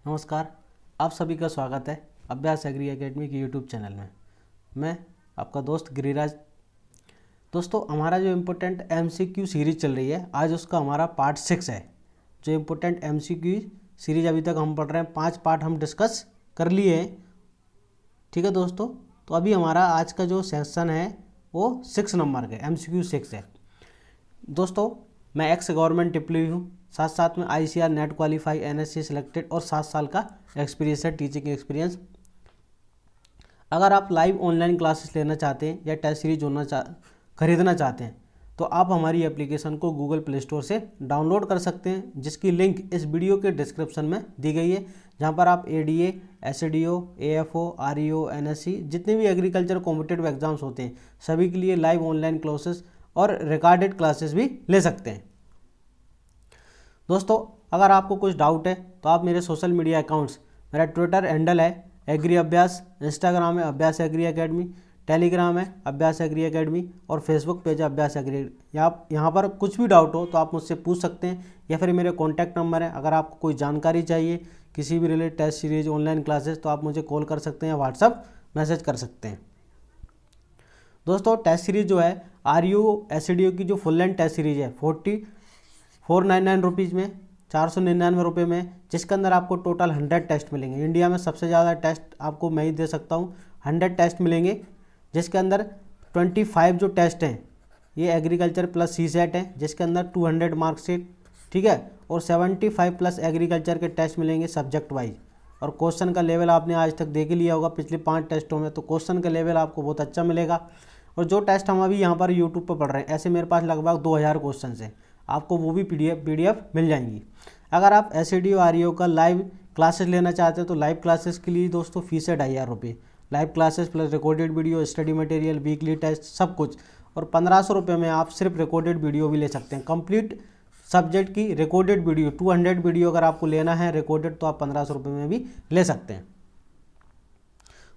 नमस्कार। आप सभी का स्वागत है अभ्यास एग्री एकेडमी के यूट्यूब चैनल में। मैं आपका दोस्त गिरिराज। दोस्तों, हमारा जो इम्पोर्टेंट एमसीक्यू सीरीज चल रही है, आज उसका हमारा पार्ट 6 है। जो इम्पोर्टेंट एमसीक्यू सीरीज अभी तक हम पढ़ रहे हैं, 5 पार्ट हम डिस्कस कर लिए हैं। ठीक है दोस्तों, तो अभी हमारा आज का जो सेशन है वो 6 नंबर का एमसीक्यू 6 है। दोस्तों, मैं एक्स गवर्नमेंट एम्प्लॉय हूँ, साथ साथ में ICR net qualify NSC selected और 7 साल का एक्सपीरियंस है, टीचिंग एक्सपीरियंस। अगर आप लाइव ऑनलाइन क्लासेस लेना चाहते हैं या टेस्ट सीरीज खरीदना चाहते हैं तो आप हमारी एप्लीकेशन को गूगल प्ले स्टोर से डाउनलोड कर सकते हैं, जिसकी लिंक इस वीडियो के डिस्क्रिप्शन में दी गई है, जहां पर आप ADA, SDO, AFO, REO, NSC जितने भी एग्रीकल्चर कॉम्पिटिटिव एग्जाम्स होते हैं सभी के लिए लाइव ऑनलाइन क्लासेस और रिकॉर्डेड क्लासेस भी ले सकते हैं। दोस्तों, अगर आपको कुछ डाउट है तो आप मेरे सोशल मीडिया अकाउंट्स, मेरा ट्विटर हैंडल है एग्री अभ्यास, इंस्टाग्राम है अभ्यास एग्री एकेडमी, टेलीग्राम है अभ्यास एग्री एकेडमी और फेसबुक पेज है अभ्यास एग्री। यहाँ पर कुछ भी डाउट हो तो आप मुझसे पूछ सकते हैं, या फिर मेरे कॉन्टैक्ट नंबर है। अगर आपको कोई जानकारी चाहिए किसी भी related test series, online classes, तो आप मुझे कॉल कर सकते हैं या व्हाट्सअप मैसेज कर सकते हैं। दोस्तों, टेस्ट सीरीज जो है आरयू एसडीओ की जो फुल लेंथ टेस्ट सीरीज है 499 रुपीज़ में, 499 रुपये में, जिसके अंदर आपको टोटल 100 टेस्ट मिलेंगे। इंडिया में सबसे ज़्यादा टेस्ट आपको मैं ही दे सकता हूँ, 100 टेस्ट मिलेंगे, जिसके अंदर 25 जो टेस्ट हैं ये एग्रीकल्चर प्लस सी सेट है, जिसके अंदर 200 मार्कशीट, ठीक है, और 75 प्लस एग्रीकल्चर के टेस्ट मिलेंगे सब्जेक्ट वाइज। और क्वेश्चन का लेवल आपने आज तक देख लिया होगा पिछले 5 टेस्टों में, तो क्वेश्चन का लेवल आपको बहुत अच्छा मिलेगा। और जो टेस्ट हम अभी यहाँ पर यूट्यूब पर पढ़ रहे हैं, ऐसे मेरे पास लगभग 2000 क्वेश्चन हैं, आपको वो भी पीडीएफ मिल जाएंगी। अगर आप एसडीओ आरईओ का लाइव क्लासेस लेना चाहते हैं तो लाइव क्लासेस के लिए दोस्तों फीस है 2500 रुपये। Live classes plus recorded video, study material, weekly test, सब कुछ। और 1500 रुपये में आप सिर्फ रिकॉर्डेड वीडियो भी ले सकते हैं। कंप्लीट सब्जेक्ट की रिकॉर्डेड वीडियो 200 वीडियो अगर आपको लेना है रिकॉर्डेड, तो आप 1500 रुपये में भी ले सकते हैं।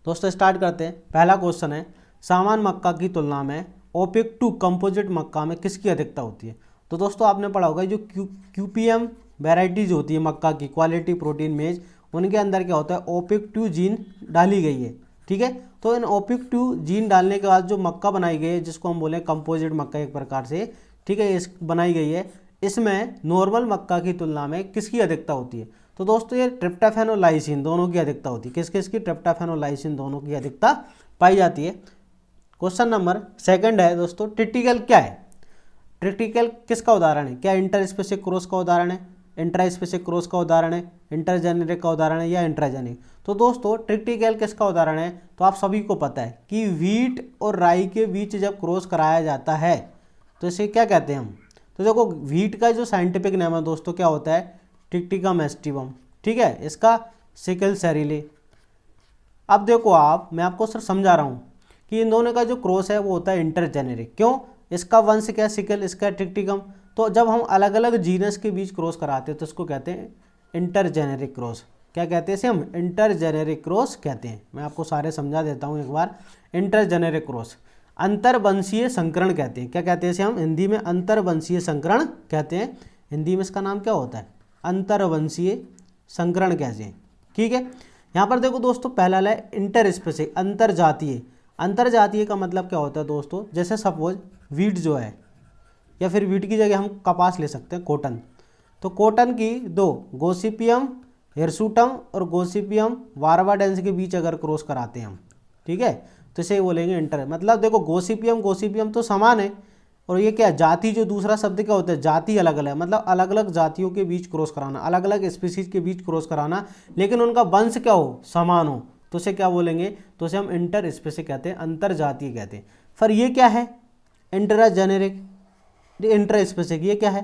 दोस्तों, स्टार्ट करते हैं। पहला क्वेश्चन है, सामान्य मक्का की तुलना में ओपिक टू कंपोजिट मक्का में किसकी अधिकता होती है? तो दोस्तों, आपने पढ़ा होगा जो क्यूपीएम वेराइटीज होती है मक्का की, क्वालिटी प्रोटीन मेज, उनके अंदर क्या होता है, ओपिक 2 जीन डाली गई है। ठीक है, तो इन ओपिक 2 जीन डालने के बाद जो मक्का बनाई गई है, जिसको हम बोले कंपोजिट मक्का एक प्रकार से, ठीक है, इस बनाई गई है, इसमें नॉर्मल मक्का की तुलना में किसकी अधिकता होती है? तो दोस्तों, ये ट्रिप्टोफैन और लाइसिन दोनों की अधिकता होती है। किस किस की? ट्रिप्टोफैन और लाइसिन दोनों की अधिकता पाई जाती है। क्वेश्चन नंबर 2 है दोस्तों, ट्रिटिकल क्या है? ट्रिटिकल किसका उदाहरण है? क्या इंटरस्पेसिक क्रॉस का उदाहरण है, इंट्रास्पेसिक क्रॉस का उदाहरण है, इंटरजेनेरिक का उदाहरण है, या इंट्राजेनिक? तो दोस्तों, ट्रिटिकल किसका उदाहरण है? तो आप सभी को पता है कि व्हीट और राई के बीच जब क्रॉस कराया जाता है तो इसे क्या कहते हैं हम? तो देखो, व्हीट का जो साइंटिफिक नेम है दोस्तों क्या होता है? Triticum aestivum. ठीक है, इसका सिकल सेरिले। अब देखो आप, मैं आपको सर समझा रहा हूँ कि इन दोनों का जो क्रॉस है वो होता है इंटरजेनेरिक। क्यों? इसका वंश क्या, सिकल, इसका ट्रिटिकम। तो जब हम अलग अलग जीनस के बीच क्रॉस कराते हैं तो इसको कहते हैं इंटरजेनेरिक क्रॉस। क्या कहते हैं इसे हम? इंटरजेनेरिक क्रॉस कहते हैं। मैं आपको सारे समझा देता हूँ एक बार। इंटरजेनेरिक क्रॉस अंतरवंशीय संकरण कहते हैं। क्या कहते हैं इसे हम? हिंदी में अंतरवंशीय संकरण कहते हैं। हिंदी में इसका नाम क्या होता है? अंतरवंशीय संकरण कहते हैं। ठीक है, यहाँ पर देखो दोस्तों, पहला है इंटरस्पेसिक, अंतरजातीय। अंतरजातीय का मतलब क्या होता है दोस्तों? जैसे सपोज वीट जो है, या फिर वीट की जगह हम कपास ले सकते हैं, कॉटन। तो कॉटन की 2 गोसिपियम हिरसुटम और गोसिपियम वारवाडेंस के बीच अगर क्रॉस कराते हैं हम, ठीक है, तो इसे बोलेंगे इंटर। मतलब देखो, गोसिपियम गोसिपियम तो समान है, और ये क्या, जाति, जो दूसरा शब्द क्या होता है, जाति अलग अलग, मतलब अलग अलग जातियों के बीच क्रॉस कराना, अलग अलग स्पीसीज के बीच क्रॉस कराना, लेकिन उनका वंश क्या हो, समान हो, तो उसे क्या बोलेंगे? तो उसे हम इंटर स्पेसिक कहते हैं, अंतर जातीय कहते हैं। फिर ये क्या है? इंट्राजेनेरिक, इंटर स्पेसिक। ये क्या है?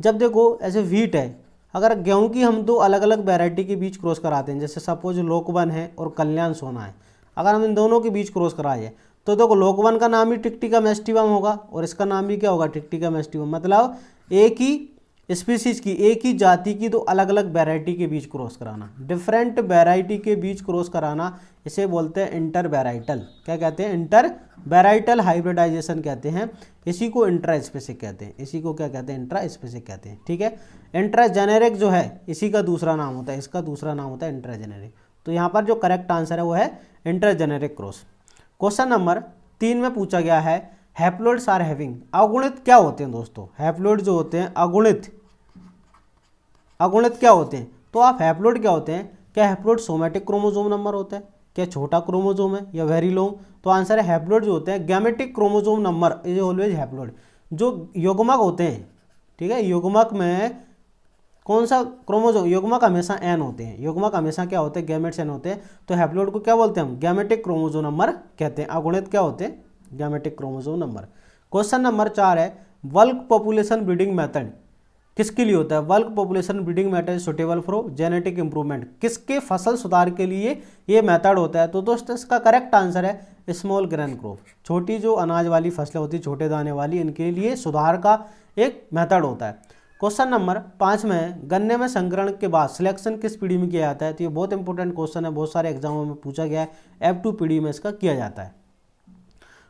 जब देखो ऐसे व्हीट है, अगर गेहूं की हम 2 अलग अलग वैरायटी के बीच क्रॉस कराते हैं, जैसे सपोज लोकवन है और कल्याण सोना है, अगर हम इन दोनों के बीच क्रॉस कराए तो देखो, लोकवन का नाम ही ट्रिटिकम एस्टिवम होगा और इसका नाम भी क्या होगा? Triticum aestivum. मतलब एक ही स्पीसीज की, एक ही जाति की दो अलग अलग वैरायटी के बीच क्रॉस कराना, डिफरेंट वैरायटी के बीच क्रॉस कराना, इसे बोलते हैं इंटर वैराइटल। क्या कहते हैं? इंटर वैराइटल हाइब्रिडाइजेशन कहते हैं। इसी को इंट्रा स्पेसिक कहते हैं। इसी को क्या कहते हैं? इंट्रा स्पेसिक कहते हैं। ठीक है। इंट्रा जेनेरिक जो है इसी का दूसरा नाम होता है, इसका दूसरा नाम होता है इंट्रा जेनेरिक। तो यहाँ पर जो करेक्ट आंसर है वो है inter generic cross. Question number 3 में पूछा गया है हैप्लोइड्स आर हैविंग, अगुणित क्या होते हैं दोस्तों? हैप्लोइड जो होते हैं अगुणित, अगुणित क्या होते हैं? तो आप हैप्लोइड क्या होते हैं? क्या हैप्लोइड सोमैटिक क्रोमोसोम नंबर होता है? क्या छोटा क्रोमोसोम है या वेरी लॉन्ग? तो आंसर है हैप्लोइड जो होते हैं gametic chromosome number is always haploid. जो युग्मक होते हैं, ठीक है, युग्मक में कौन सा क्रोमोसोम? युग्मक हमेशा एन होते हैं। युग्मक हमेशा क्या होते हैं? गैमेट्स एन होते हैं। तो हैप्लोइड को क्या बोलते हैं हम? गैमेटिक क्रोमोसोम नंबर कहते हैं। अगुणित क्या होते हैं? Gametic chromosome number. Question number 4 है बल्क पॉपुलेशन ब्रीडिंग मेथड किसके लिए होता है? Bulk population breeding method suitable for genetic improvement, किसके फसल सुधार के लिए ये मेथड होता है? तो दोस्तों इसका करेक्ट आंसर है स्मॉल ग्रेन क्रॉप, छोटी जो अनाज वाली फसलें होती है, छोटे दाने वाली, इनके लिए सुधार का एक मेथड होता है। क्वेश्चन नंबर 5 में गन्ने में संकरण के बाद सिलेक्शन किस पीढ़ी में किया जाता है? तो ये बहुत इंपॉर्टेंट क्वेश्चन है, बहुत सारे एग्जामों में पूछा गया है। F2 पीढ़ी में इसका किया जाता है।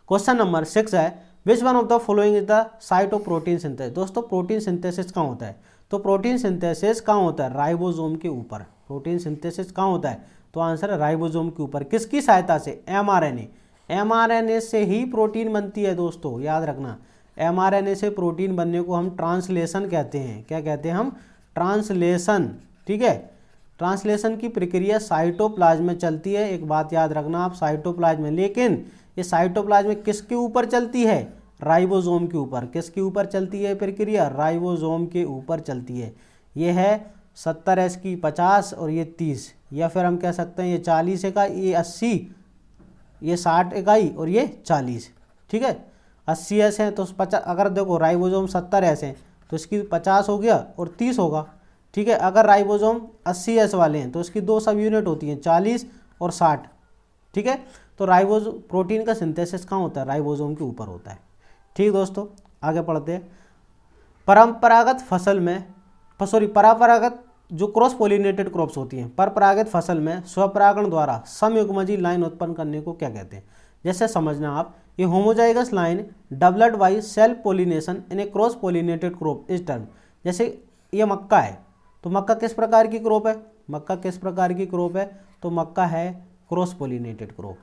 क्वेश्चन नंबर 6 है which one of the following is the site of protein synthesis. दोस्तों प्रोटीन सिंथेसिस कहाँ होता है? तो प्रोटीन सिंथेसिस कहाँ होता है? राइबोसोम के ऊपर। प्रोटीन सिंथेसिस कहाँ होता है? तो आंसर है राइबोसोम के ऊपर। किसकी सहायता से? एमआरएनए। एमआरएनए से ही प्रोटीन बनती है दोस्तों, याद रखना। एमआरएनए से प्रोटीन बनने को हम ट्रांसलेशन कहते हैं। क्या कहते हैं हम? ट्रांसलेशन। ठीक है। ट्रांसलेशन की प्रक्रिया साइटोप्लाज्म में चलती है। एक बात याद रखना आप, साइटोप्लाज्म में, लेकिन ये साइटोप्लाज्म किसके ऊपर चलती है? राइबोसोम के ऊपर। किसके ऊपर चलती है प्रक्रिया? राइबोसोम के ऊपर चलती है। ये है 70S की 50 और ये 30, या फिर हम कह सकते हैं ये 40 इकाई, ये 80, ये 60 इकाई और ये 40। ठीक है। 80S है तो 50, अगर देखो राइबोसोम 70S है तो इसकी 50 हो गया और 30 होगा। ठीक है। अगर राइबोसोम 80S वाले हैं तो इसकी 2 सब यूनिट होती हैं, 40 और 60। ठीक है। तो राइबोसोम प्रोटीन का सिंथेसिस कहाँ होता है? राइबोसोम के ऊपर होता है। ठीक दोस्तों, आगे पढ़ते हैं। परंपरागत फसल में परंपरागत जो क्रॉस पोलिनेटेड क्रॉप्स होती हैं, परंपरागत फसल में स्वपरागण द्वारा समयुग्मजी लाइन उत्पन्न करने को क्या कहते हैं? जैसे समझना आप, ये homozygous line developed by self pollination in A cross pollinated crop is term. जैसे ये मक्का है, तो मक्का किस प्रकार की क्रॉप है? मक्का किस प्रकार की क्रॉप है? तो मक्का है क्रॉस पोलिनेटेड क्रॉप।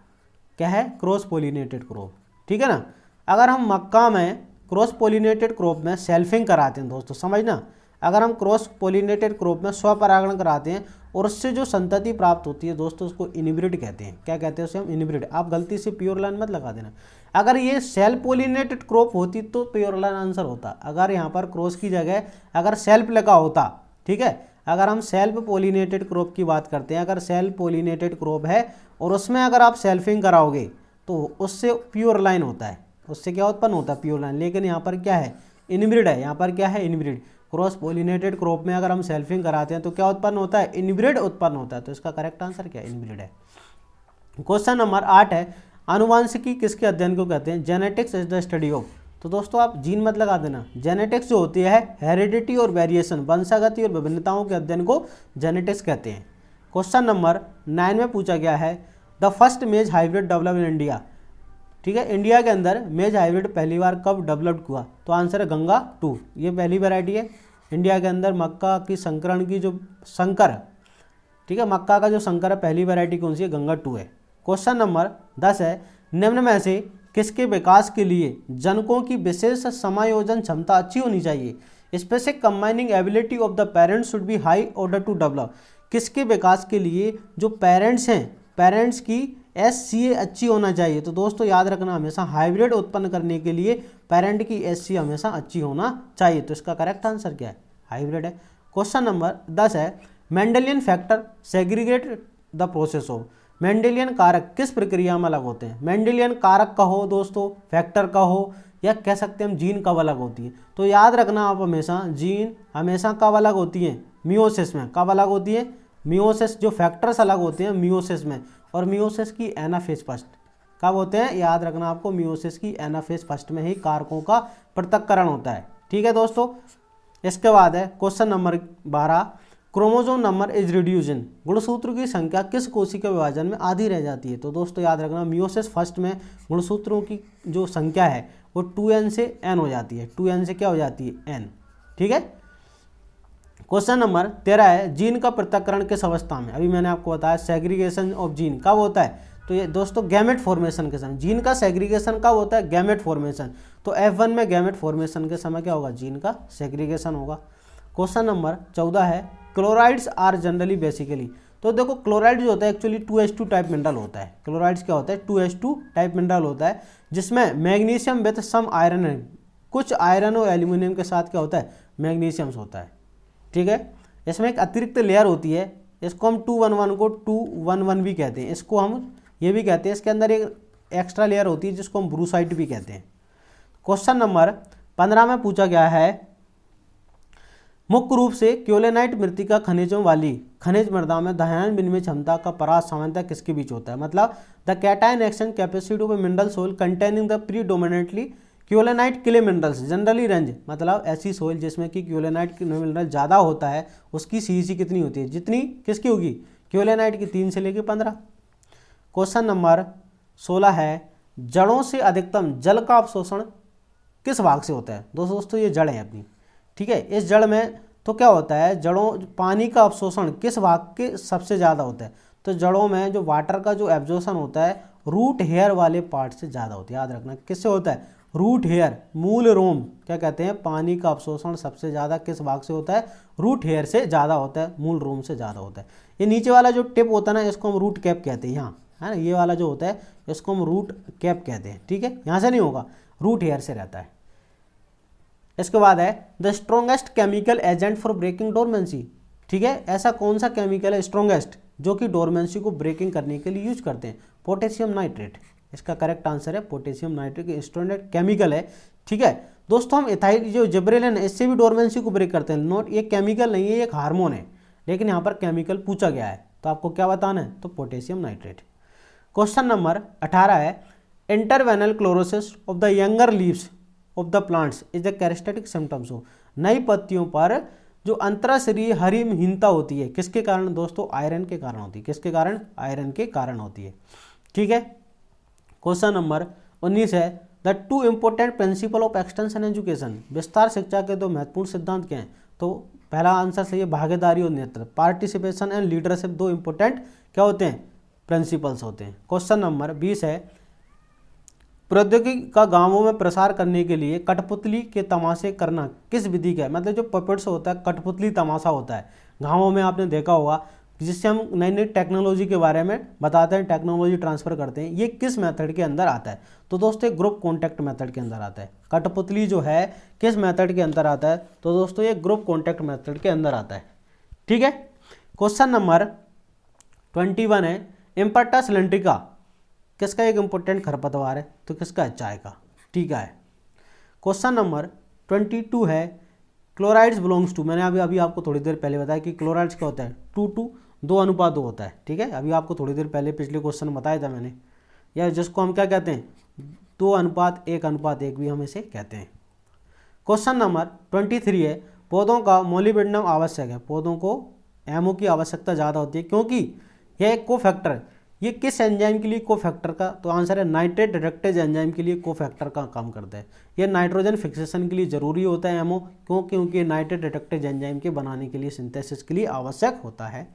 क्या है? Cross pollinated crop. ठीक है ना। अगर हम मक्का में क्रॉस पोलिनेटेड क्रॉप में सेल्फिंग कराते हैं दोस्तों, समझना, अगर हम क्रॉस पोलिनेटेड क्रॉप में स्वपरागण कराते हैं और उससे जो संतति प्राप्त होती है दोस्तों, उसको इनब्रिड कहते हैं। क्या कहते हैं उसे हम? इनब्रिड। आप गलती से प्योर लाइन मत लगा देना। अगर ये सेल्फ पोलिनेटेड क्रॉप होती तो प्योर लाइन आंसर होता। अगर यहाँ पर क्रॉस की जगह अगर सेल्फ लगा होता, ठीक है, अगर हम सेल्फ पोलिनेटेड क्रॉप की बात करते हैं, अगर सेल्फ पोलिनेटेड क्रॉप है और उसमें अगर आप सेल्फिंग कराओगे तो उससे प्योर लाइन होता है, उससे क्या उत्पन्न होता है? Pure line. लेकिन यहाँ पर क्या है? इनब्रिड है। यहाँ पर क्या है? इनब्रिड। क्रॉस पोलिनेटेड क्रॉप में अगर हम सेल्फिंग कराते हैं तो क्या उत्पन्न होता है? इनब्रिड उत्पन्न होता है। तो इसका करेक्ट आंसर क्या है? इनब्रिड है। क्वेश्चन नंबर 8 है आनुवांशिकी किसके अध्ययन को कहते हैं? Genetics is the study of. तो दोस्तों आप जीन मत लगा देना। जेनेटिक्स जो होती है हेरिडिटी और वेरिएशन, वंशागति और विभिन्नताओं के अध्ययन को जेनेटिक्स कहते हैं। क्वेश्चन नंबर 9 में पूछा गया है द फर्स्ट मेज हाइब्रिड डेवलप इन इंडिया। ठीक है। इंडिया के अंदर मेज हाइब्रिड पहली बार कब डेवलप्ड हुआ? तो आंसर है गंगा 2। ये पहली वैरायटी है इंडिया के अंदर मक्का की संकरण की जो संकर, ठीक है, मक्का का जो संकर है, पहली वैरायटी कौन सी है? गंगा 2 है। क्वेश्चन नंबर 10 है निम्न में से किसके विकास के लिए जनकों की विशेष समायोजन क्षमता अच्छी होनी चाहिए? Specific combining ability of the parents should be high order to develop. किसके विकास के लिए जो पेरेंट्स हैं, पेरेंट्स की SCA अच्छी होना चाहिए। तो दोस्तों याद रखना, हमेशा हाइब्रिड उत्पन्न करने के लिए पेरेंट की SCA हमेशा अच्छी होना चाहिए। तो इसका करेक्ट आंसर क्या है? हाइब्रिड है। क्वेश्चन नंबर 10 है Mendelian factor segregate the process of. Mendelian कारक किस प्रक्रिया में अलग होते हैं? मेंडेलियन कारक का हो दोस्तों, फैक्टर का हो, या कह सकते हैं हम जीन कब अलग होती है। तो याद रखना आप हमेशा, जीन हमेशा कब अलग होती है? मियोसिस में। कब अलग होती है? मियोसिस। जो फैक्टर्स अलग होते हैं मियोसिस में, और मियोसिस की एनाफेज फर्स्ट कब होते हैं? याद रखना आपको, मियोसिस की एनाफेज फर्स्ट में ही कारकों का पृथक्करण होता है। ठीक है दोस्तों, इसके बाद है question number 12, chromosome number is reducing, गुणसूत्र की संख्या किस कोशिका विभाजन में आधी रह जाती है। तो दोस्तों याद रखना, मियोसिस फर्स्ट में गुणसूत्रों की जो संख्या है वो 2n से n हो जाती है, 2n से क्या हो जाती है, n। ठीक है। क्वेश्चन नंबर 13 है, जीन का पृथक्करण किस अवस्था में। अभी मैंने आपको बताया सेग्रीगेशन ऑफ जीन कब होता है, तो ये दोस्तों गैमेट फॉर्मेशन के समय। जीन का सेग्रीगेशन कब होता है, गैमेट फॉर्मेशन। तो F1 में गैमेट फॉर्मेशन के समय क्या होगा, जीन का सेग्रीगेशन होगा। क्वेश्चन नंबर 14 है, क्लोराइड्स आर जनरली बेसिकली। तो देखो क्लोराइड जो होता है एक्चुअली 2s2 टाइप मिनरल होता है। क्लोराइड्स क्या होता है, 2s2 टाइप मिनरल होता है, जिसमें मैग्नीशियम विद सम आयरन है, कुछ आयरन और एल्यूमिनियम के साथ क्या होता है, मैग्नीशियम होता है। ठीक है। इसमें एक अतिरिक्त लेयर होती है, इसको हम 211 को 211 भी कहते हैं, इसको हम ये भी कहते हैं। इसके अंदर एक एक्स्ट्रा लेयर होती है जिसको हम ब्रूसाइट भी कहते हैं। क्वेश्चन नंबर 15 में पूछा गया है, मुख्य रूप से क्योलेनाइट मृत्तिका खनिजों वाली खनिज मृदा में धायन विनिमय क्षमता का परास सामान्यतः किसके बीच होता है। मतलब the cation exchange capacity of a mineral soil containing the predominantly kaolinite clay minerals generally range, मतलब ऐसी सोइल जिसमें कि क्योलेनाइट मिनरल ज़्यादा होता है उसकी सीईसी कितनी होती है, जितनी किसकी होगी, क्योलेनाइट की 3 से लेकर 15। क्वेश्चन नंबर 16 है, जड़ों से अधिकतम जल का अवशोषण किस भाग से होता है। दोस्तों ये जड़ है अपनी। ठीक है। इस जड़ में तो क्या होता है, जड़ों पानी का अवशोषण किस भाग के सबसे ज़्यादा होता है। तो जड़ों में जो वाटर का जो एब्जॉर्प्शन होता है रूट हेयर वाले पार्ट से ज़्यादा होता है। याद रखना किससे होता है, रूट हेयर, मूल रोम क्या कहते हैं, पानी का अवशोषण सबसे ज़्यादा किस भाग से होता है, रूट हेयर से ज़्यादा होता है, मूल रोम से ज़्यादा होता है। ये नीचे वाला जो टिप होता है ना, इसको हम रूट कैप कहते हैं, यहाँ है ना, ये वाला जो होता है इसको हम रूट कैप कहते हैं। ठीक है। यहाँ से नहीं होगा, रूट हेयर से रहता है। इसके बाद है, the strongest chemical agent for breaking dormancy. ठीक है। ऐसा कौन सा केमिकल है स्ट्रोंगेस्ट जो कि डोरमेंसी को ब्रेकिंग करने के लिए यूज करते हैं, पोटेशियम नाइट्रेट। इसका करेक्ट आंसर है पोटेशियम नाइट्रेट स्ट्रोंगेस्ट केमिकल है। ठीक है। दोस्तों हम इथाइल जो जिब्रेलिन है इससे भी डोरमेंसी को ब्रेक करते हैं। नोट, ये केमिकल नहीं है, ये एक हार्मोन है, लेकिन यहाँ पर केमिकल पूछा गया है तो आपको क्या बताना है, तो पोटेशियम नाइट्रेट। क्वेश्चन नंबर 18 है, interveinal chlorosis of the younger leaves of the plants is the characteristic symptoms हो। नई पत्तियों पर जो अंतराशरीय हरिमहीनता होती है किसके कारण, दोस्तों आयरन के कारण होती है। किसके कारण, आयरन के कारण होती है। ठीक है। क्वेश्चन नंबर 19 है, the 2 important principle of extension education. विस्तार शिक्षा के 2 महत्वपूर्ण सिद्धांत क्या हैं। तो पहला आंसर सही है, भागीदारी और नेतृत्व, पार्टिसिपेशन एंड लीडरशिप 2 इंपॉर्टेंट क्या होते हैं, प्रिंसिपल्स होते हैं। क्वेश्चन नंबर 20 है, प्रौद्योगिकी का गांवों में प्रसार करने के लिए कठपुतली के तमाशे करना किस विधि का है। मतलब जो पपेट्स होता है, कठपुतली तमाशा होता है गांवों में, आपने देखा होगा, जिससे हम नई नई टेक्नोलॉजी के बारे में बताते हैं, टेक्नोलॉजी ट्रांसफर करते हैं। ये किस मेथड के अंदर आता है, तो दोस्तों ग्रुप कॉन्टैक्ट मेथड के अंदर आता है। कठपुतली जो है किस मेथड के अंदर आता है, तो दोस्तों ये ग्रुप कॉन्टैक्ट मेथड के अंदर आता है। ठीक है। क्वेश्चन नंबर 21 है, इम्पर्टस सिलेंड्रिका किसका एक इंपॉर्टेंट खरपतवार है, तो किसका है, चाय का। ठीक है। क्वेश्चन नंबर 22 है, क्लोराइड्स बिलोंग्स टू। मैंने अभी आपको थोड़ी देर पहले बताया कि क्लोराइड्स क्या होता है, 2:2 होता है। ठीक है। अभी आपको थोड़ी देर पहले पिछले क्वेश्चन बताया था मैंने, या जिसको हम क्या कहते हैं, 2:1:1 भी हम इसे कहते हैं। क्वेश्चन नंबर 23 है, पौधों का मोलिब्डेनम आवश्यक है। पौधों को एमओ की आवश्यकता ज़्यादा होती है क्योंकि यह एक को फैक्टर, ये किस एंजाइम के लिए को फैक्टर का, तो आंसर है नाइट्रेट रिडक्टेज एंजाइम के लिए को फैक्टर का काम करता है। ये नाइट्रोजन फिक्सेशन के लिए जरूरी होता है एमओ, क्योंकि नाइट्रेट रिडक्टेज एंजाइम के बनाने के लिए, सिंथेसिस के लिए आवश्यक होता है।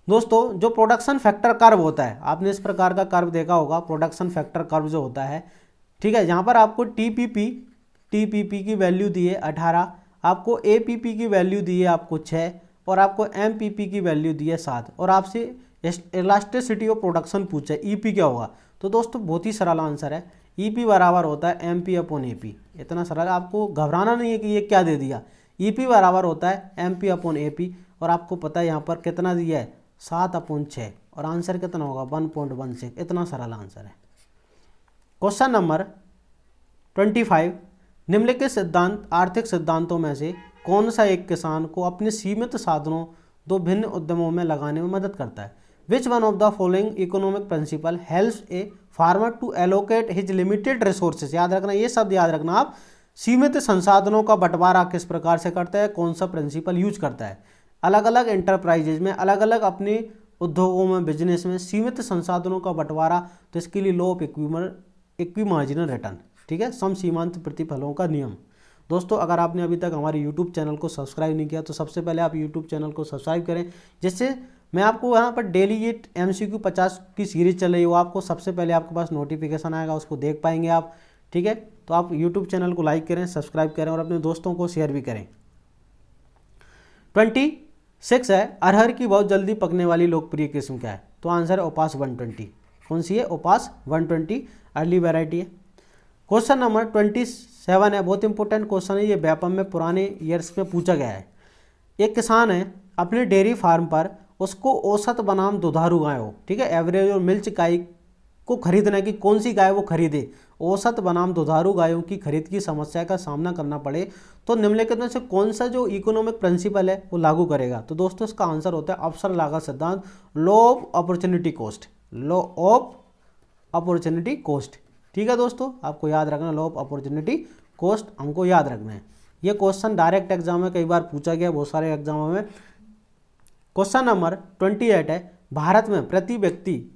दोस्तों जो प्रोडक्शन फैक्टर कर्व होता है, आपने इस प्रकार का कर्व देखा होगा, प्रोडक्शन फैक्टर कर्व जो होता है। ठीक है। यहाँ पर आपको टीपीपी की वैल्यू दी है 18, आपको एपीपी की वैल्यू दी है आपको 6, और आपको एमपीपी की वैल्यू दी है 7, और आपसे इलास्टिसिटी ऑफ प्रोडक्शन पूछा है, ईपी क्या होगा। तो दोस्तों बहुत ही सरल आंसर है, ईपी बराबर होता है MP/AP। इतना सरल, आपको घबराना नहीं है कि ये क्या दे दिया। ईपी बराबर होता है MP/AP, और आपको पता है यहाँ पर कितना दिया है, 7/6, और आंसर कितना होगा 1.16। इतना सरल आंसर है। क्वेश्चन नंबर 25, निम्नलिखित सिद्धांत आर्थिक सिद्धांतों में से कौन सा एक किसान को अपने सीमित साधनों 2 भिन्न उद्यमों में लगाने में मदद करता है। Which one of the following economic principle helps a farmer to allocate his limited resources. याद रखना, ये शब्द याद रखना आप, सीमित संसाधनों का बंटवारा किस प्रकार से करता है, कौन सा प्रिंसिपल यूज करता है। अलग अलग एंटरप्राइजेज में, अलग अलग अपने उद्योगों में, बिजनेस में सीमित संसाधनों का बंटवारा, तो इसके लिए लॉ ऑफ इक्विमार्जिनल रिटर्न, ठीक है, सम सीमांत प्रतिफलों का नियम। दोस्तों अगर आपने अभी तक हमारे यूट्यूब चैनल को सब्सक्राइब नहीं किया तो सबसे पहले आप यूट्यूब चैनल को सब्सक्राइब करें, जिससे मैं आपको यहाँ पर डेली ये MCQ 50 की सीरीज चल रही है, वो आपको सबसे पहले आपके पास नोटिफिकेशन आएगा, उसको देख पाएंगे आप, ठीक है। तो आप यूट्यूब चैनल को लाइक करें, सब्सक्राइब करें और अपने दोस्तों को शेयर भी करें। 26 है, अरहर की बहुत जल्दी पकने वाली लोकप्रिय किस्म क्या है, तो आंसर है ओपास 120। कौन सी है, ओपास 120 अर्ली वैरायटी है। क्वेश्चन नंबर 27 है, बहुत इंपॉर्टेंट क्वेश्चन है, ये व्यापम में पुराने ईयर्स में पूछा गया है। एक किसान है, अपने डेयरी फार्म पर उसको औसत बनाम दुधारू गाय हो, ठीक है, एवरेज और मिल्क गाय को खरीदना है कि कौन सी गाय वो खरीदे, औसत बनाम दुधारू गायों की खरीद की समस्या का सामना करना पड़े तो निम्नलिखित में से कौन सा जो इकोनॉमिक प्रिंसिपल है वो लागू करेगा। तो दोस्तों इसका आंसर होता है अवसर लागत सिद्धांत, law of opportunity cost, law of opportunity cost, ठीक है दोस्तों, आपको याद रखना लॉ ऑफ अपॉर्चुनिटी कॉस्ट हमको याद रखना है। ये क्वेश्चन डायरेक्ट एग्जाम में कई बार पूछा गया, बहुत सारे एग्जामों में। क्वेश्चन नंबर 28 है, भारत में प्रति व्यक्ति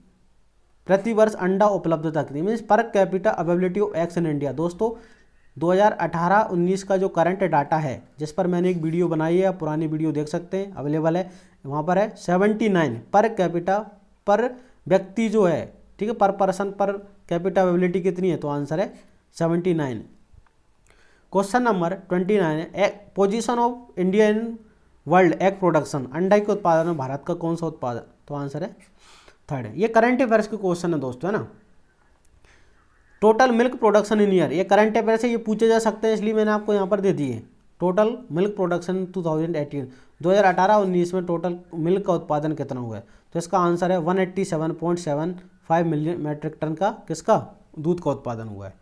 प्रति वर्ष अंडा उपलब्धता कितनी, means per capita availability of eggs in India. दोस्तों 2018-19 का जो करंट डाटा है, जिस पर मैंने एक वीडियो बनाई है, आप पुरानी वीडियो देख सकते हैं, अवेलेबल है, वहाँ पर है 79 पर कैपिटा पर व्यक्ति जो है, ठीक है, पर पर्सन पर कैपिटा अवेलेबिलिटी कितनी है, तो आंसर है 79। क्वेश्चन नंबर 29 है, position of India in world egg production, अंडा के उत्पादन में भारत का कौन सा उत्पादन, तो आंसर है 3rd। ये करंट अफेयर्स के क्वेश्चन है दोस्तों, है ना। Total milk production in year, ये करंट अफेयर से ये पूछे जा सकते हैं, इसलिए मैंने आपको यहाँ पर दे दिए। टोटल मिल्क प्रोडक्शन 2018-2019 में टोटल मिल्क का उत्पादन कितना हुआ है, तो इसका आंसर है 187.75 मिलियन मैट्रिक टन का किसका, दूध का उत्पादन हुआ है।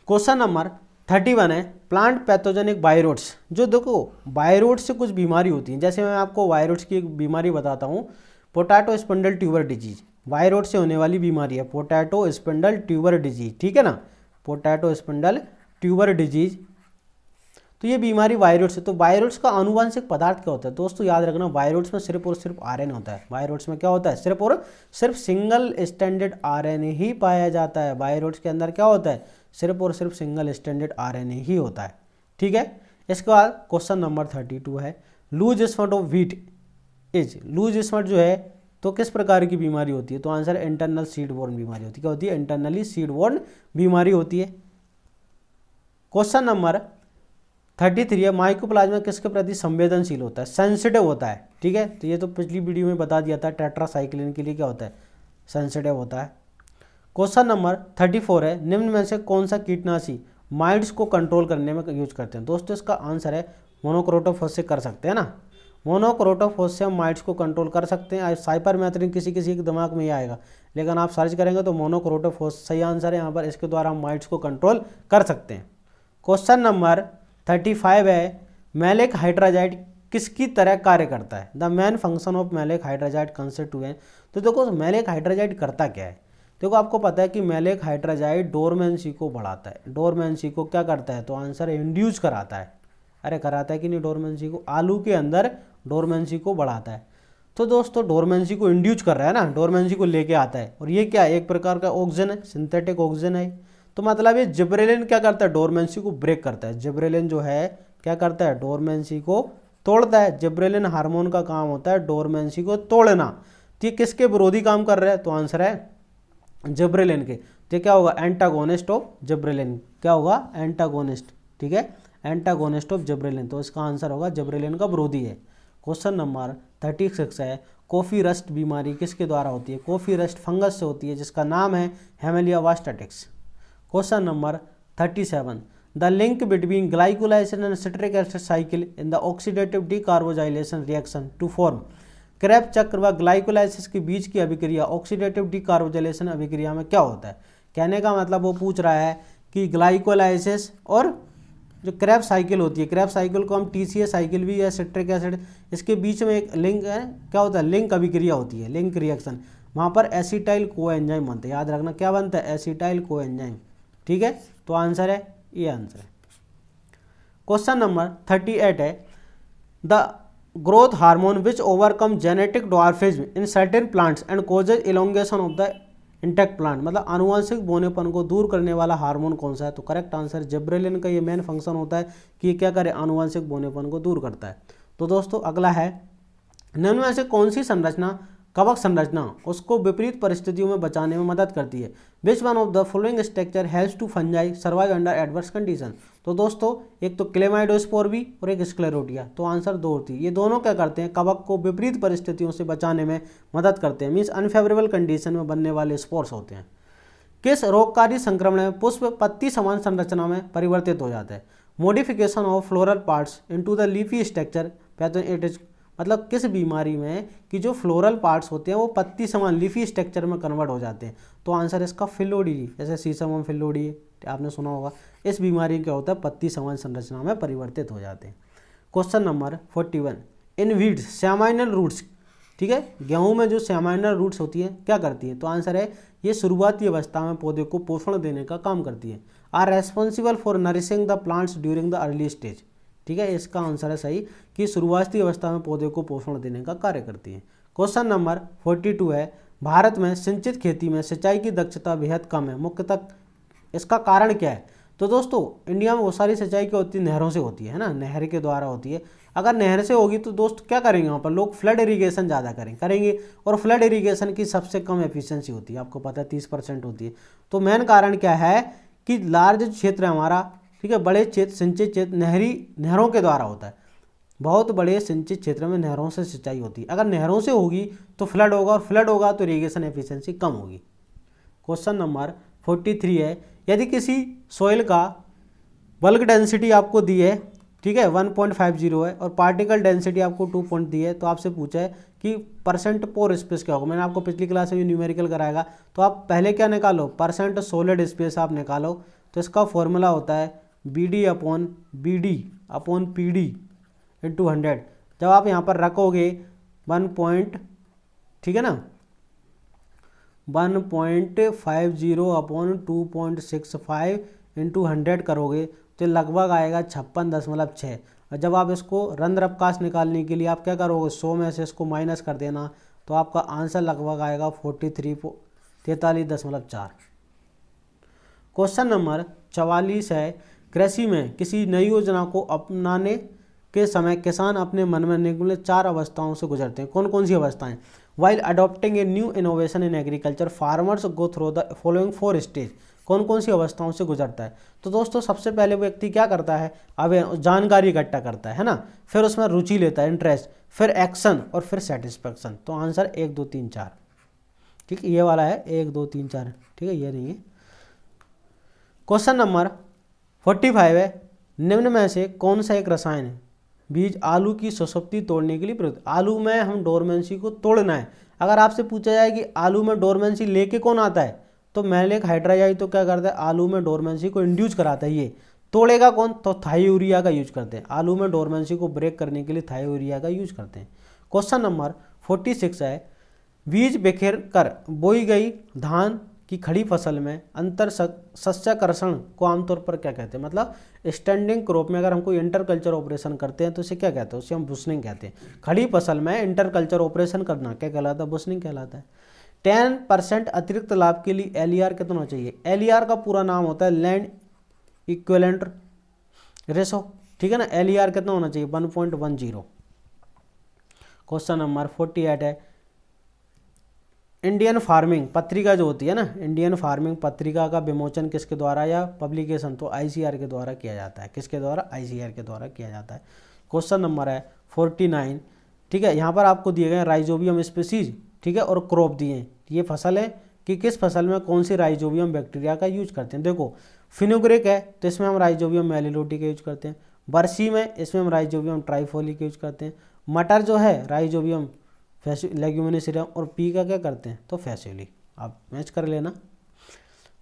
क्वेश्चन नंबर 31 है, प्लांट पैथोजेनिक वायरस, जो देखो वायरस से कुछ बीमारी होती है, जैसे मैं आपको वायरस की एक बीमारी बताता हूँ, potato spindle tuber disease, virus से होने वाली बीमारी है पोटैटो स्पिंडल ट्यूबर डिजीज, ठीक है ना, पोटैटो स्पिंडल ट्यूबर डिजीज। तो ये बीमारी वायरस है। तो वायरस का आनुवंशिक पदार्थ क्या होता है, दोस्तों याद रखना, वायरस में सिर्फ और सिर्फ RNA होता है। वायरस में क्या होता है, सिर्फ और सिर्फ सिंगल स्टैंडर्ड RNA ही पाया जाता है। वायरस के अंदर क्या होता है, सिर्फ और सिर्फ सिंगल स्टैंडर्ड RNA ही होता है, ठीक है। इसके बाद क्वेश्चन नंबर 32 है, loose spot of wheat is, loose spot जो है तो किस प्रकार की बीमारी होती है, तो आंसर इंटरनल सीड बोर्न बीमारी होती है। क्या होती है, इंटरनली सीड बोर्न बीमारी होती है। क्वेश्चन नंबर 33 है, माइकोप्लाज्मा किसके प्रति संवेदनशील होता है, सेंसिटिव होता है, ठीक है। तो ये तो पिछली वीडियो में बता दिया था, टेट्रासाइक्लिन के लिए क्या होता है, सेंसिटिव होता है। क्वेश्चन नंबर 34 है, निम्न में से कौन सा कीटनाशी माइट्स को कंट्रोल करने में यूज करते हैं, दोस्तों इसका आंसर है मोनोक्रोटोफॉस से कर सकते हैं ना, मोनोक्रोटोफॉस से हम माइट्स को कंट्रोल कर सकते हैं। साइपरमेथ्रिन किसी किसी के दिमाग में ही आएगा, लेकिन आप सर्च करेंगे तो मोनोक्रोटोफॉस सही आंसर है यहाँ पर, इसके द्वारा हम माइट्स को कंट्रोल कर सकते हैं। क्वेश्चन नंबर 35 है, मैलिक हाइड्राजाइड किसकी तरह कार्य करता है, the main function of maleic hydrazide constituent. तो देखो मैलिक हाइड्राजाइड करता क्या है, देखो आपको पता है कि मैलिक हाइड्राजाइड डोरमेंसी को बढ़ाता है। डोरमेंसी को क्या करता है, तो आंसर इंड्यूस कराता है, अरे कराता है कि नहीं, डोरमेंसी को, आलू के अंदर डोरमेंसी को बढ़ाता है। तो दोस्तों डोरमेंसी को इंड्यूस कर रहा है ना, डोरमेंसी को लेके आता है, और ये क्या है, एक प्रकार का ऑक्सीजन है, सिंथेटिक ऑक्सीजन है। तो मतलब ये जिब्रेलिन क्या करता है, डोरमेंसी को ब्रेक करता है। जिब्रेलिन जो है क्या करता है, डोरमेंसी को तोड़ता है। जिब्रेलिन हार्मोन का काम होता है डोरमेंसी को तोड़ना। तो ये किसके विरोधी काम कर रहा है, तो आंसर है जिब्रेलिन के। तो क्या होगा, एंटागोनिस्ट ऑफ जिब्रेलिन, क्या होगा, एंटागोनिस्ट, ठीक है, एंटागोनिस्ट ऑफ जिब्रेलिन। तो इसका आंसर होगा जिब्रेलिन का विरोधी है। क्वेश्चन नंबर 36 है, कॉफी रस्ट बीमारी किसके द्वारा होती है, कॉफी रस्ट फंगस से होती है, जिसका नाम है Hemileia vastatrix. Question number 37, the link between glycolysis and citric acid cycle in the oxidative decarboxylation reaction to form, Krebs चक्र व ग्लाइकोलाइसिस के बीच की अभिक्रिया ऑक्सीडेटिव डीकार्बोजाइलेशन अभिक्रिया में क्या होता है। कहने का मतलब वो पूछ रहा है कि ग्लाइकोलाइसिस और जो क्रेब्स साइकिल होती है, क्रेब्स साइकिल को हम TCA साइकिल भी या सिट्रिक एसिड, इसके बीच में एक लिंक है, क्या होता है, लिंक अभिक्रिया होती है, लिंक रिएक्शन। वहाँ पर एसिटाइल कोएंजाइम बनता है, याद रखना क्या बनता है, एसिटाइल कोएंजाइम, ठीक है। तो आंसर है ये आंसर है। क्वेश्चन नंबर 38 है the growth hormone which overcome genetic dwarfism in certain plants and causes elongation of the intact plant, मतलब आनुवंशिक बोनेपन को दूर करने वाला हार्मोन कौन सा है? तो करेक्ट आंसर जिब्रेलिन का ये मेन फंक्शन होता है कि ये क्या करे, आनुवंशिक बोनेपन को दूर करता है। तो दोस्तों अगला है निम्न में से कौन सी संरचना, कवक संरचना, उसको विपरीत परिस्थितियों में बचाने में मदद करती है? Which one of the following structure helps to fungi survive under adverse condition? तो दोस्तों एक तो क्लेमाइडोस्पोर भी और एक स्क्लेरोटिया, तो आंसर दो होती है। ये दोनों क्या करते हैं, कवक को विपरीत परिस्थितियों से बचाने में मदद करते हैं, मीन्स अनफेवरेबल कंडीशन में बनने वाले स्पोर्स होते हैं। किस रोगकारी संक्रमण में पुष्प पत्ती समान संरचना में परिवर्तित हो जाता है? Modification of floral parts into the leafy structure pathogen it is, मतलब किस बीमारी में कि जो फ्लोरल पार्ट्स होते हैं वो पत्ती समान लीफी स्ट्रक्चर में कन्वर्ट हो जाते हैं? तो आंसर इसका फिलोडी, जैसे सीसम फिलोडी आपने सुना होगा। इस बीमारी क्या होता है, पत्ती समान संरचना में परिवर्तित हो जाते हैं। क्वेश्चन नंबर 41 इन वीड्स सेमाइनल रूट्स, ठीक है, गेहूं में जो सेमाइनल रूट्स होती है क्या करती है? तो आंसर है ये शुरुआती अवस्था में पौधे को पोषण देने का काम करती है। Are responsible for nourishing the plants during the early stage, ठीक है, इसका आंसर है सही कि शुरुआती अवस्था में पौधे को पोषण देने का कार्य करती है। क्वेश्चन नंबर 42 है भारत में सिंचित खेती में सिंचाई की दक्षता बेहद कम है, मुख्यतः इसका कारण क्या है? तो दोस्तों इंडिया में बहुत सारी सिंचाई क्या होती है, नहरों से होती है ना, नहर के द्वारा होती है। अगर नहर से होगी तो दोस्त क्या करेंगे, वहाँ पर लोग फ्लड इरीगेशन ज़्यादा करेंगे और फ्लड इरीगेशन की सबसे कम एफिशिएंसी होती है, आपको पता है 30% होती है। तो मेन कारण क्या है कि लार्ज क्षेत्र है हमारा, ठीक है, बड़े क्षेत्र सिंचित क्षेत्र नहरों के द्वारा होता है, बहुत बड़े सिंचित क्षेत्र में नहरों से सिंचाई होती है। अगर नहरों से होगी तो फ्लड होगा और फ्लड होगा तो इरीगेशन एफिशिएंसी कम होगी। क्वेश्चन नंबर 43 है यदि किसी सॉइल का बल्क डेंसिटी आपको दी है, ठीक है, 1.50 है और पार्टिकल डेंसिटी आपको 2 पॉइंट दी है, तो आपसे पूछा है कि परसेंट पोर स्पेस क्या होगा। मैंने आपको पिछली क्लास में न्यूमेरिकल कराएगा, तो आप पहले क्या निकालो, परसेंट सॉलिड स्पेस आप निकालो। तो इसका फॉर्मूला होता है BD अपॉन PD इंटू 100। जब आप यहाँ पर रखोगे 1 ठीक है ना, 1.50 अपॉन 2.65 इंटू 100 करोगे तो लगभग आएगा 56.6। और जब आप इसको रंध्र अवकाश निकालने के लिए आप क्या करोगे, 100 में से इसको माइनस कर देना, तो आपका आंसर लगभग आएगा 43.4। क्वेश्चन नंबर 44 है कृषि में किसी नई योजना को अपनाने के समय किसान अपने मन में निम्नलिखित 4 अवस्थाओं से गुजरते हैं। कौन कौन सी अवस्थाएं? While adopting a new innovation in agriculture farmers go through the following 4 stage. कौन कौन सी अवस्थाओं से गुजरता है? तो दोस्तों सबसे पहले व्यक्ति क्या करता है, अब जानकारी इकट्ठा करता है ना, फिर उसमें रुचि लेता है, इंटरेस्ट, फिर एक्शन और फिर सेटिस्फेक्शन। तो आंसर 1 2 3 4, ठीक है, ये वाला है 1 2 3 4, ठीक है, ये नहीं है। क्वेश्चन नंबर 45 है निम्न में से कौन सा एक रसायन है बीज आलू की सुषुप्ति तोड़ने के लिए प्रयुक्त? आलू में हम डोरमेंसी को तोड़ना है। अगर आपसे पूछा जाए कि आलू में डोरमेंसी लेके कौन आता है, तो मैलेक हाइड्राजाइड तो क्या करता है, आलू में डोरमेंसी को इंड्यूस कराता है। ये तोड़ेगा कौन, तो थायोरिया का यूज करते हैं। आलू में डोरमेंसी को ब्रेक करने के लिए थायोरिया का यूज करते हैं। क्वेश्चन नंबर 46 है बीज बिखेर कर बोई गई धान की खड़ी फसल में अंतर सस्यकर्षण को आमतौर पर क्या कहते हैं? मतलब स्टैंडिंग क्रॉप में अगर हम कोई इंटरकल्चर ऑपरेशन करते हैं तो इसे क्या कहते हैं, उसे हम बुशनिंग कहते हैं। खड़ी फसल में इंटरकल्चर ऑपरेशन करना क्या कहलाता है, बुशनिंग कहलाता है। 10% अतिरिक्त लाभ के लिए LER कितना होना चाहिए? LER का पूरा नाम होता है लैंड इक्विवेलेंट रेशो, ठीक है ना। LER कितना होना चाहिए, 1.10। क्वेश्चन नंबर 48 है इंडियन फार्मिंग पत्रिका जो होती है ना, इंडियन फार्मिंग पत्रिका का विमोचन किसके द्वारा या पब्लिकेशन, तो ICAR के द्वारा किया जाता है। किसके द्वारा? ICAR के द्वारा किया जाता है। क्वेश्चन नंबर है 49, ठीक है, यहाँ पर आपको दिए गए राइजोबियम स्पीसीज, ठीक है, और क्रॉप दिए हैं। ये फसल है कि किस फसल में कौन सी राइजोबियम बैक्टीरिया का यूज करते हैं। देखो फिनुग्रिक है तो इसमें हम राइजोबियम मेलिलोटी का यूज करते हैं। बरसी में इसमें हम राइजोबियम ट्राइफोली का यूज करते हैं। मटर जो है राइजोबियम लेग्यूमिनेसियम और पी का क्या करते हैं, तो फैसियोली। आप मैच कर लेना।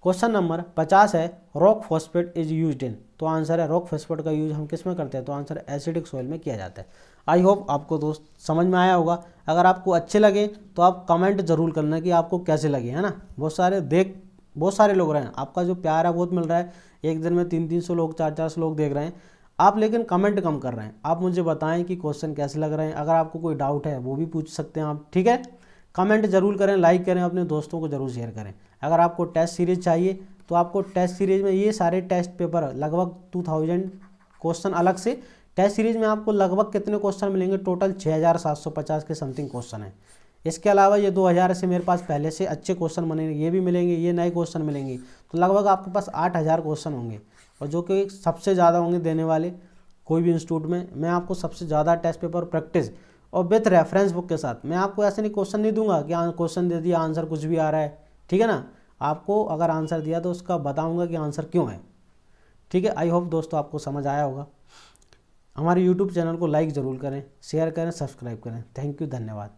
क्वेश्चन नंबर 50 है rock phosphate is used in, तो आंसर है रॉक फॉस्फेट का यूज हम किस में करते हैं, तो आंसर एसिडिक सॉइल में किया जाता है। आई होप आपको दोस्त समझ में आया होगा। अगर आपको अच्छे लगे तो आप कमेंट जरूर करना कि आपको कैसे लगे, है ना। बहुत सारे बहुत सारे लोग रहे हैं, आपका जो प्यार है बहुत मिल रहा है, एक दिन में 300-300 लोग 400-400 लोग देख रहे हैं आप, लेकिन कमेंट कम कर रहे हैं। आप मुझे बताएं कि क्वेश्चन कैसे लग रहे हैं, अगर आपको कोई डाउट है वो भी पूछ सकते हैं आप, ठीक है। कमेंट जरूर करें, लाइक करें, अपने दोस्तों को जरूर शेयर करें। अगर आपको टेस्ट सीरीज चाहिए तो आपको टेस्ट सीरीज में ये सारे टेस्ट पेपर लगभग 2000 क्वेश्चन अलग से, टेस्ट सीरीज में आपको लगभग कितने क्वेश्चन मिलेंगे, टोटल 6750 के समथिंग क्वेश्चन है। इसके अलावा ये 2000 से मेरे पास पहले से अच्छे क्वेश्चन बनेंगे, ये भी मिलेंगे, ये नए क्वेश्चन मिलेंगे, तो लगभग आपके पास 8000 क्वेश्चन होंगे, और जो कि सबसे ज़्यादा होंगे देने वाले कोई भी इंस्टीट्यूट में। मैं आपको सबसे ज़्यादा टेस्ट पेपर प्रैक्टिस और विथ रेफरेंस बुक के साथ, मैं आपको ऐसे नहीं क्वेश्चन नहीं दूंगा कि क्वेश्चन दे दिया आंसर कुछ भी आ रहा है, ठीक है ना। आपको अगर आंसर दिया तो उसका बताऊंगा कि आंसर क्यों है, ठीक है। आई होप दोस्तों आपको समझ आया होगा। हमारे यूट्यूब चैनल को लाइक ज़रूर करें, शेयर करें, सब्सक्राइब करें। थैंक यू, धन्यवाद।